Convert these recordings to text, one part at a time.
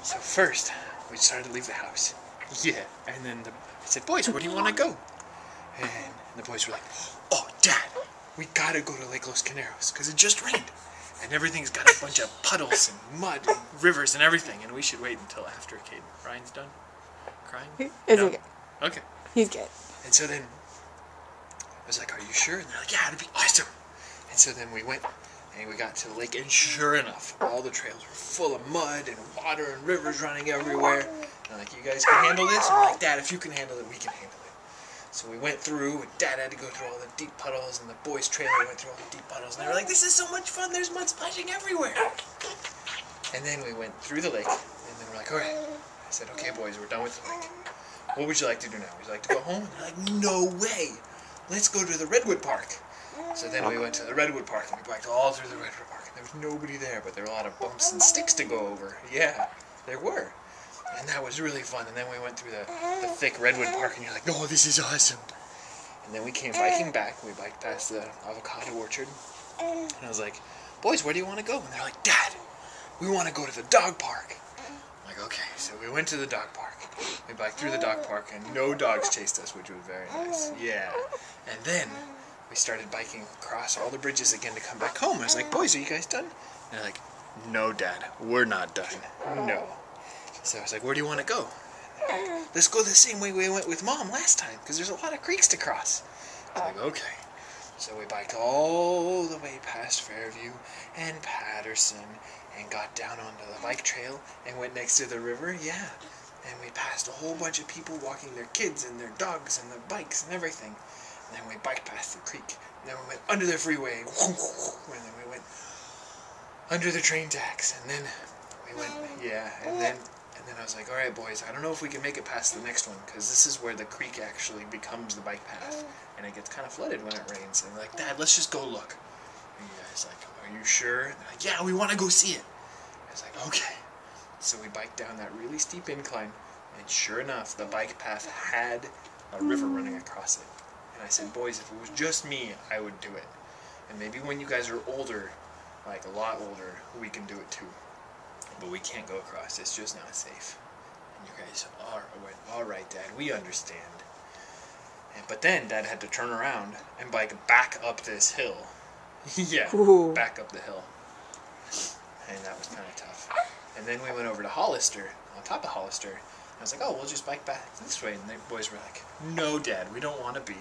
So first, we started to leave the house. Yeah, and then I said, boys, where do you want to go? And the boys were like, oh, Dad, we gotta go to Lake Los Caneros, because it just rained. And everything's got a bunch of puddles and mud and rivers and everything, and we should wait until after Caden. Ryan's done crying? Is he good? Okay. He's good. And so then, I was like, are you sure? And they're like, yeah, it'd be awesome. And so then we went, and we got to the lake, and sure enough, all the trails were full of mud and water and rivers running everywhere. And I'm like, you guys can handle this? And we're like, Dad, if you can handle it, we can handle it. So we went through, and Dad had to go through all the deep puddles, and the boys' trailer went through all the deep puddles, and they were like, this is so much fun, there's mud splashing everywhere. And then we went through the lake, and then we're like, all right. I said, okay, boys, we're done with the lake. What would you like to do now? Would you like to go home? And they're like, no way. Let's go to the Redwood Park. So then we went to the Redwood Park, and we biked all through the Redwood Park. And there was nobody there, but there were a lot of bumps and sticks to go over. Yeah, there were. And that was really fun. And then we went through the thick Redwood Park, and you're like, oh, this is awesome. And then we came biking back. We biked past the avocado orchard. And I was like, boys, where do you want to go? And they're like, Dad, we want to go to the dog park. I'm like, okay. So we went to the dog park. We biked through the dog park, and no dogs chased us, which was very nice. Yeah. And then we started biking across all the bridges again to come back home. I was like, boys, are you guys done? And they're like, no, Dad, we're not done. No. So I was like, where do you want to go? Like, let's go the same way we went with Mom last time, because there's a lot of creeks to cross. I was like, okay. So we biked all the way past Fairview and Patterson and got down onto the bike trail and went next to the river. Yeah. And we passed a whole bunch of people walking their kids and their dogs and their bikes and everything. And then we biked past the creek. And then we went under the freeway. And then we went under the train tracks. And then we went, yeah. And then I was like, all right, boys, I don't know if we can make it past the next one, because this is where the creek actually becomes the bike path. And it gets kind of flooded when it rains. And they're like, Dad, let's just go look. And you guys like, are you sure? And they're like, yeah, we want to go see it. I was like, okay. So we biked down that really steep incline, and sure enough, the bike path had a river running across it. And I said, boys, if it was just me, I would do it. And maybe when you guys are older, like a lot older, we can do it too. But we can't go across. It's just not safe. And you guys went, all right, Dad, we understand. But then Dad had to turn around and bike back up this hill. Yeah, Ooh. Back up the hill. And that was kind of tough. And then we went over to Hollister, on top of Hollister. I was like, oh, we'll just bike back this way. And the boys were like, no, Dad, we don't want to be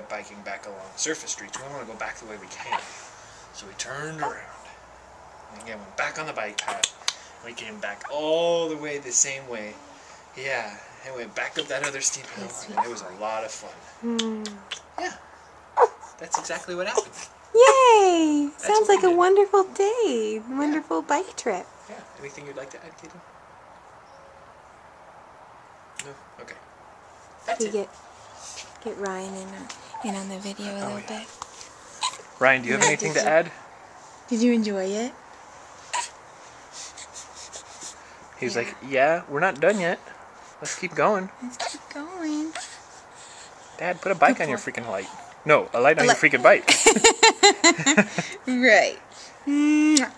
biking back along surface streets. We want to go back the way we came. So we turned around. And again, went back on the bike path. We came back all the way the same way. Yeah, and went back up that other steep hill. And it was a lot of fun. Yeah, that's exactly what happened. Yay! That's Sounds what like we a did. wonderful day. Wonderful bike trip. Yeah, anything you'd like to add, Kaden? No? Okay. That's We it. get Ryan in on the video a little bit. Ryan, do you have Yeah, anything did to you- add? Did you enjoy it? He was Yeah. like, yeah, we're not done yet. Let's keep going. Let's keep going. Dad, put a bike Good on your boy. freaking light. No, a light on A your light. freaking bike. Right. Mwah.